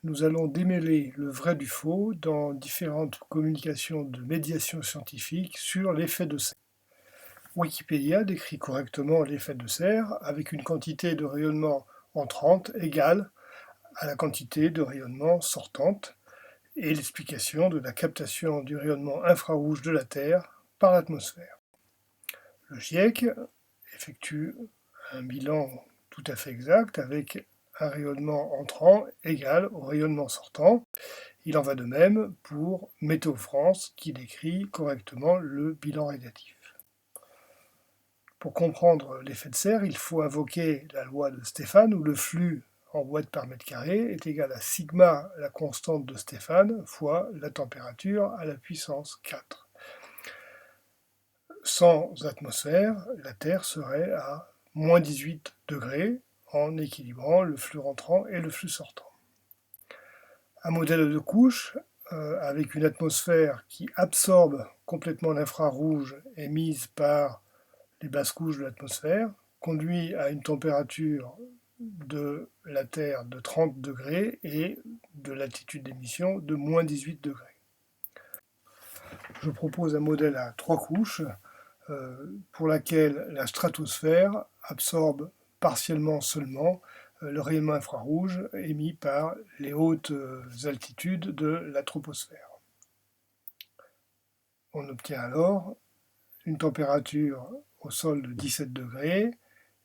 nous allons démêler le vrai du faux dans différentes communications de médiation scientifique sur l'effet de serre. Wikipédia décrit correctement l'effet de serre avec une quantité de rayonnement entrante égale à la quantité de rayonnement sortante et l'explication de la captation du rayonnement infrarouge de la Terre par l'atmosphère. Le GIEC effectue un bilan tout à fait exact avec un rayonnement entrant égal au rayonnement sortant. Il en va de même pour Météo France qui décrit correctement le bilan radiatif. Pour comprendre l'effet de serre, il faut invoquer la loi de Stéphane où le flux en watts par mètre carré est égal à sigma, la constante de Stéphane, fois la température à la puissance 4. Sans atmosphère, la Terre serait à moins 18 degrés en équilibrant le flux rentrant et le flux sortant. Un modèle de couche avec une atmosphère qui absorbe complètement l'infrarouge émise par les basses couches de l'atmosphère conduit à une température de la Terre de 30 degrés et de l'altitude d'émission de moins 18 degrés. Je propose un modèle à 3 couches pour laquelle la stratosphère absorbe partiellement seulement le rayonnement infrarouge émis par les hautes altitudes de la troposphère. On obtient alors une température au sol de 17 degrés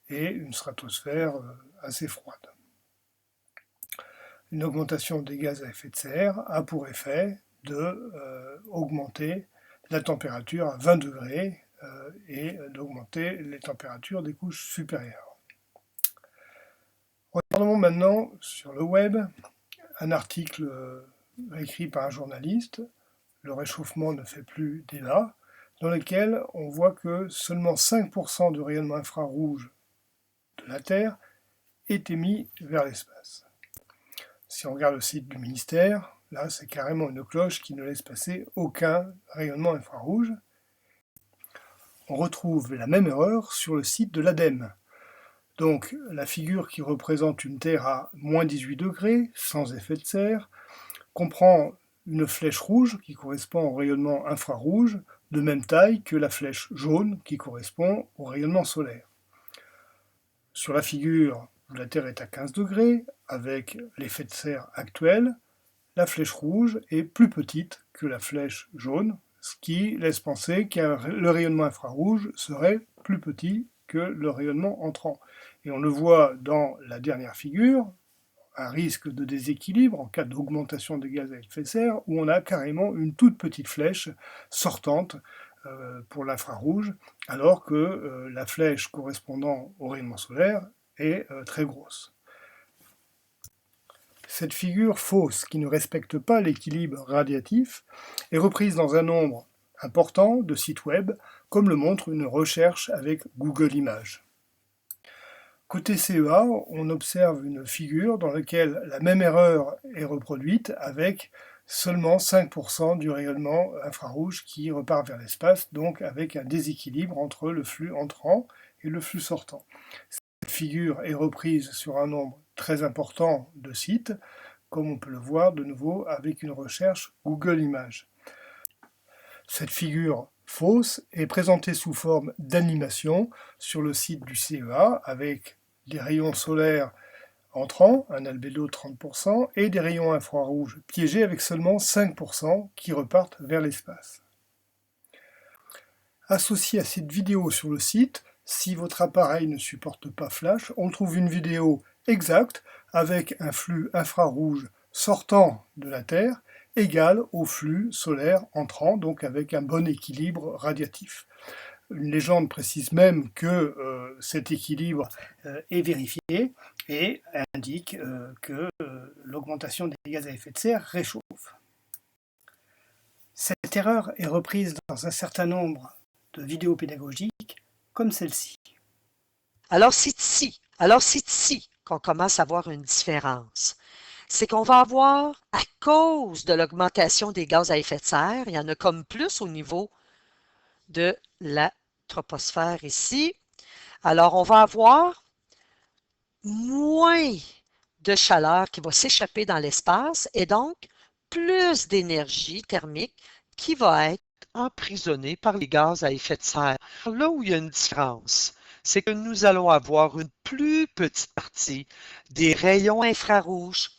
et une stratosphère assez froide. Une augmentation des gaz à effet de serre a pour effet d'augmenter la température à 20 degrés et d'augmenter les températures des couches supérieures. Regardons maintenant sur le web un article écrit par un journaliste, Le réchauffement ne fait plus débat, dans lequel on voit que seulement 5% du rayonnement infrarouge de la Terre est émis vers l'espace. Si on regarde le site du ministère, là c'est carrément une cloche qui ne laisse passer aucun rayonnement infrarouge. On retrouve la même erreur sur le site de l'ADEME. Donc la figure qui représente une Terre à moins 18 degrés, sans effet de serre, comprend une flèche rouge qui correspond au rayonnement infrarouge, de même taille que la flèche jaune qui correspond au rayonnement solaire. Sur la figure où la Terre est à 15 degrés, avec l'effet de serre actuel, la flèche rouge est plus petite que la flèche jaune, ce qui laisse penser que le rayonnement infrarouge serait plus petit que le rayonnement entrant. Et on le voit dans la dernière figure, un risque de déséquilibre en cas d'augmentation des gaz à effet de serre, où on a carrément une toute petite flèche sortante pour l'infrarouge, alors que la flèche correspondant au rayonnement solaire est très grosse. Cette figure fausse, qui ne respecte pas l'équilibre radiatif, est reprise dans un nombre important de sites web, comme le montre une recherche avec Google Images. Côté CEA, on observe une figure dans laquelle la même erreur est reproduite avec seulement 5% du rayonnement infrarouge qui repart vers l'espace, donc avec un déséquilibre entre le flux entrant et le flux sortant. Cette figure est reprise sur un nombre très important de sites, comme on peut le voir de nouveau avec une recherche Google Images. Cette figure fausse est présentée sous forme d'animation sur le site du CEA avec des rayons solaires entrants, un albédo de 30%, et des rayons infrarouges piégés avec seulement 5% qui repartent vers l'espace. Associé à cette vidéo sur le site, si votre appareil ne supporte pas Flash, on trouve une vidéo exacte avec un flux infrarouge sortant de la Terre égal au flux solaire entrant, donc avec un bon équilibre radiatif. Une légende précise même que cet équilibre est vérifié et indique que l'augmentation des gaz à effet de serre réchauffe. Cette erreur est reprise dans un certain nombre de vidéos pédagogiques comme celle-ci. Alors c'est ici qu'on commence à voir une différence. C'est qu'on va avoir, à cause de l'augmentation des gaz à effet de serre, il y en a comme plus au niveau de la troposphère ici. Alors, on va avoir moins de chaleur qui va s'échapper dans l'espace et donc plus d'énergie thermique qui va être emprisonnée par les gaz à effet de serre. Là où il y a une différence, c'est que nous allons avoir une plus petite partie des rayons infrarouges.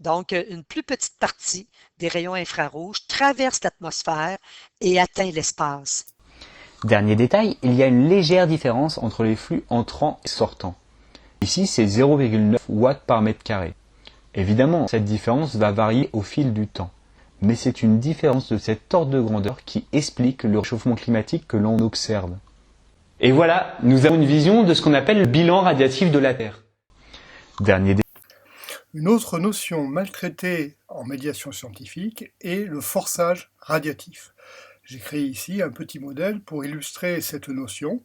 Donc, une plus petite partie des rayons infrarouges traverse l'atmosphère et atteint l'espace. Dernier détail, il y a une légère différence entre les flux entrants et sortants. Ici, c'est 0,9 watts par mètre carré. Évidemment, cette différence va varier au fil du temps. Mais c'est une différence de cet ordre de grandeur qui explique le réchauffement climatique que l'on observe. Et voilà, nous avons une vision de ce qu'on appelle le bilan radiatif de la Terre. Dernier détail. Une autre notion maltraitée en médiation scientifique est le forçage radiatif. J'ai créé ici un petit modèle pour illustrer cette notion.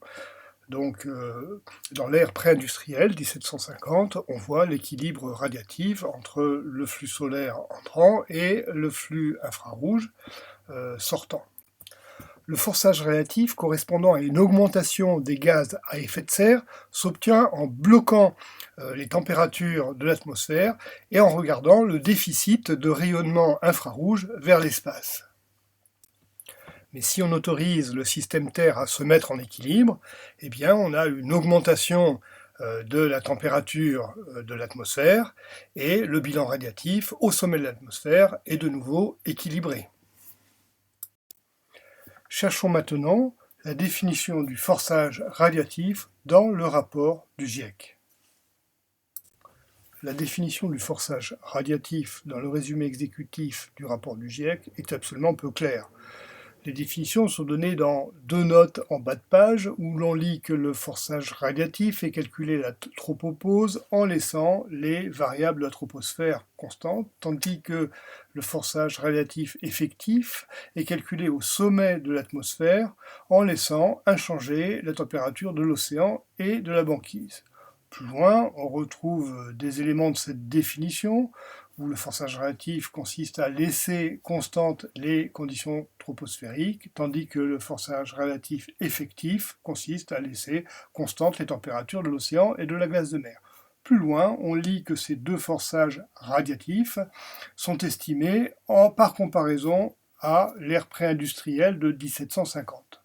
Donc, dans l'ère pré-industrielle, 1750, on voit l'équilibre radiatif entre le flux solaire entrant et le flux infrarouge sortant. Le forçage radiatif correspondant à une augmentation des gaz à effet de serre s'obtient en bloquant les températures de l'atmosphère et en regardant le déficit de rayonnement infrarouge vers l'espace. Mais si on autorise le système Terre à se mettre en équilibre, eh bien on a une augmentation de la température de l'atmosphère et le bilan radiatif au sommet de l'atmosphère est de nouveau équilibré. Cherchons maintenant la définition du forçage radiatif dans le rapport du GIEC. La définition du forçage radiatif dans le résumé exécutif du rapport du GIEC est absolument peu claire. Les définitions sont données dans deux notes en bas de page où l'on lit que le forçage radiatif est calculé à la tropopause en laissant les variables de la troposphère constantes, tandis que le forçage radiatif effectif est calculé au sommet de l'atmosphère en laissant inchangée la température de l'océan et de la banquise. Plus loin, on retrouve des éléments de cette définition où le forçage radiatif consiste à laisser constantes les conditions troposphériques, tandis que le forçage radiatif effectif consiste à laisser constantes les températures de l'océan et de la glace de mer. Plus loin, on lit que ces deux forçages radiatifs sont estimés par comparaison à l'ère pré-industrielle de 1750.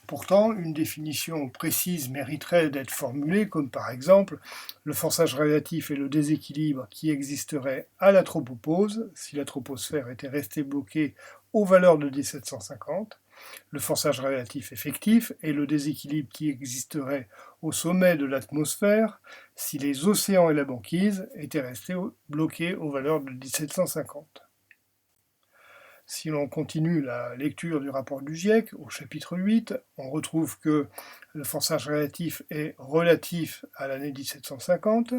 Pourtant, une définition précise mériterait d'être formulée, comme par exemple le forçage radiatif est le déséquilibre qui existerait à la tropopause, si la troposphère était restée bloquée aux valeurs de 1750. Le forçage radiatif effectif est le déséquilibre qui existerait au sommet de l'atmosphère si les océans et la banquise étaient restés bloqués aux valeurs de 1750. Si l'on continue la lecture du rapport du GIEC, au chapitre 8, on retrouve que le forçage radiatif est relatif à l'année 1750,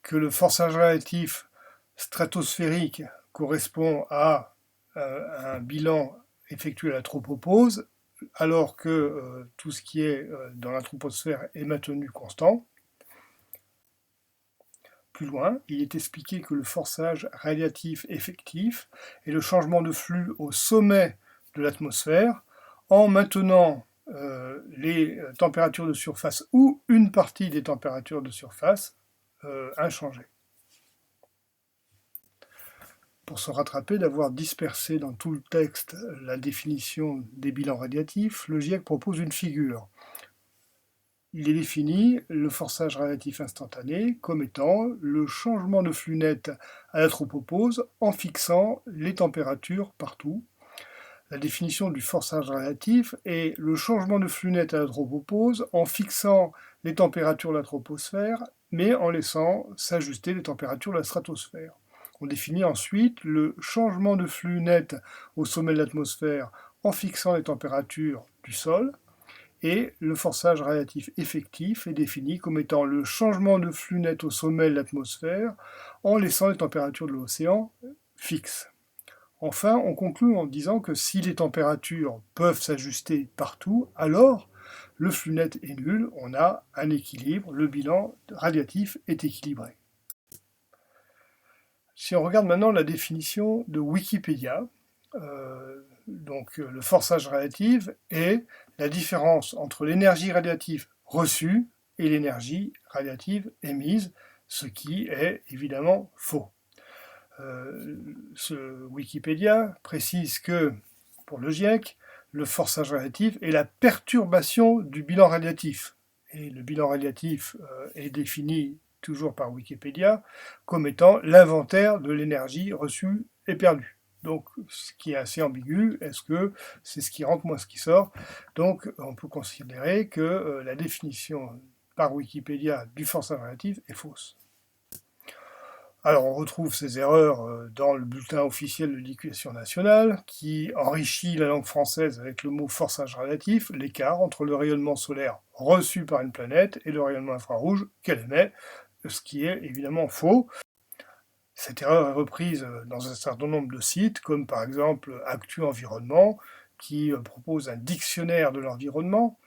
que le forçage radiatif stratosphérique correspond à un bilan effectué à la tropopause, alors que tout ce qui est dans la troposphère est maintenu constant. Plus loin, il est expliqué que le forçage radiatif effectif est le changement de flux au sommet de l'atmosphère en maintenant les températures de surface ou une partie des températures de surface inchangées. Pour se rattraper d'avoir dispersé dans tout le texte la définition des bilans radiatifs, le GIEC propose une figure. Il est défini le forçage radiatif instantané comme étant le changement de flux net à la tropopause en fixant les températures partout. La définition du forçage radiatif est le changement de flux net à la tropopause en fixant les températures de la troposphère, mais en laissant s'ajuster les températures de la stratosphère. On définit ensuite le changement de flux net au sommet de l'atmosphère en fixant les températures du sol. Et le forçage radiatif effectif est défini comme étant le changement de flux net au sommet de l'atmosphère en laissant les températures de l'océan fixes. Enfin, on conclut en disant que si les températures peuvent s'ajuster partout, alors le flux net est nul, on a un équilibre, le bilan radiatif est équilibré. Si on regarde maintenant la définition de Wikipédia, donc le forçage radiatif est la différence entre l'énergie radiative reçue et l'énergie radiative émise. ce qui est évidemment faux. Ce Wikipédia précise que, pour le GIEC, le forçage radiatif est la perturbation du bilan radiatif. Et le bilan radiatif est défini toujours par Wikipédia comme étant l'inventaire de l'énergie reçue et perdue. Donc, ce qui est assez ambigu, est-ce que c'est ce qui rentre moins ce qui sort? Donc, on peut considérer que la définition par Wikipédia du forçage radiatif est fausse. Alors, on retrouve ces erreurs dans le bulletin officiel de l'éducation nationale, qui enrichit la langue française avec le mot forçage radiatif, l'écart entre le rayonnement solaire reçu par une planète et le rayonnement infrarouge qu'elle émet, ce qui est évidemment faux. Cette erreur est reprise dans un certain nombre de sites, comme par exemple Actu Environnement, qui propose un dictionnaire de l'environnement.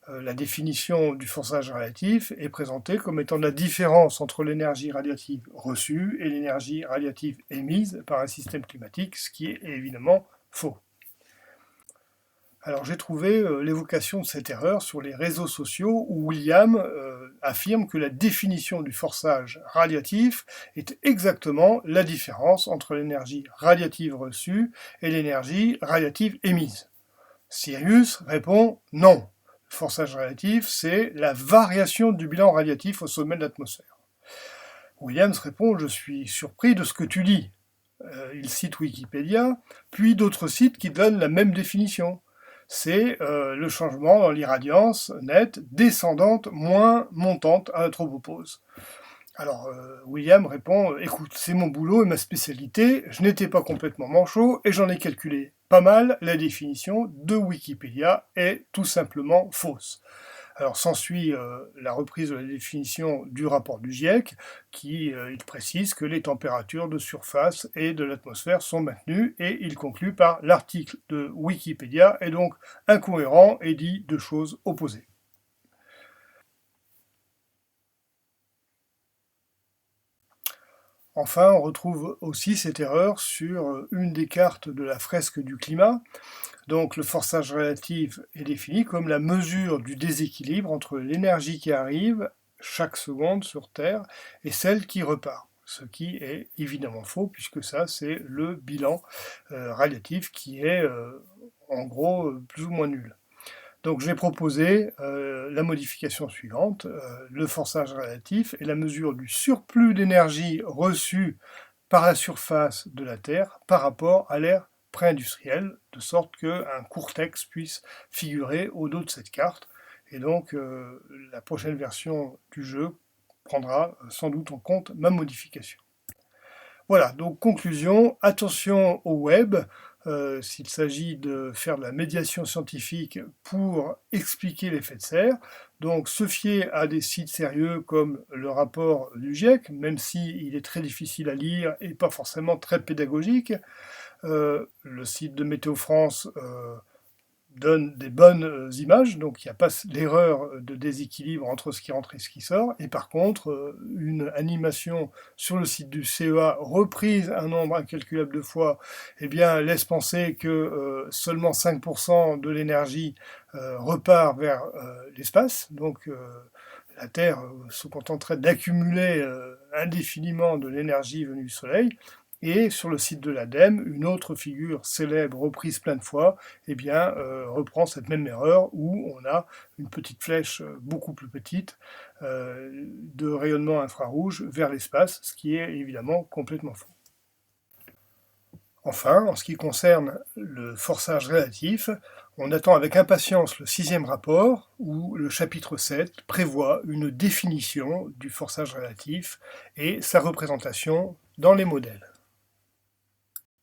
La définition du forçage radiatif est présentée comme étant la différence entre l'énergie radiative reçue et l'énergie radiative émise par un système climatique, ce qui est évidemment faux. Alors j'ai trouvé l'évocation de cette erreur sur les réseaux sociaux où William affirme que la définition du forçage radiatif est exactement la différence entre l'énergie radiative reçue et l'énergie radiative émise. Sirius répond non. Le forçage radiatif, c'est la variation du bilan radiatif au sommet de l'atmosphère. Williams répond « Je suis surpris de ce que tu dis ». Il cite Wikipédia, puis d'autres sites qui donnent la même définition. C'est le changement dans l'irradiance nette descendante moins montante à la tropopause. Alors, William répond « Écoute, c'est mon boulot et ma spécialité, je n'étais pas complètement manchot et j'en ai calculé pas mal, la définition de Wikipédia est tout simplement fausse. » Alors s'ensuit la reprise de la définition du rapport du GIEC, qui il précise que les températures de surface et de l'atmosphère sont maintenues, et il conclut par l'article de Wikipédia est donc incohérent et dit deux choses opposées. Enfin, on retrouve aussi cette erreur sur une des cartes de la fresque du climat. Donc le forçage relatif est défini comme la mesure du déséquilibre entre l'énergie qui arrive chaque seconde sur Terre et celle qui repart. Ce qui est évidemment faux, puisque ça, c'est le bilan radiatif qui est en gros plus ou moins nul. Donc j'ai proposé la modification suivante. Le forçage relatif est la mesure du surplus d'énergie reçue par la surface de la Terre par rapport à l'ère pré-industrielle, de sorte qu'un court texte puisse figurer au dos de cette carte. Et donc la prochaine version du jeu prendra sans doute en compte ma modification. Voilà, donc conclusion, attention au web. S'il s'agit de faire de la médiation scientifique pour expliquer l'effet de serre. Donc se fier à des sites sérieux comme le rapport du GIEC, même s'il est très difficile à lire et pas forcément très pédagogique. Le site de Météo France donne des bonnes images, donc il n'y a pas l'erreur de déséquilibre entre ce qui rentre et ce qui sort, et par contre, une animation sur le site du CEA reprise un nombre incalculable de fois, eh bien, laisse penser que seulement 5% de l'énergie repart vers l'espace, donc la Terre se contenterait d'accumuler indéfiniment de l'énergie venue du Soleil. Et sur le site de l'ADEME, une autre figure célèbre reprise plein de fois, eh bien, reprend cette même erreur où on a une petite flèche beaucoup plus petite de rayonnement infrarouge vers l'espace, ce qui est évidemment complètement faux. Enfin, en ce qui concerne le forçage relatif, on attend avec impatience le 6e rapport où le chapitre 7 prévoit une définition du forçage relatif et sa représentation dans les modèles.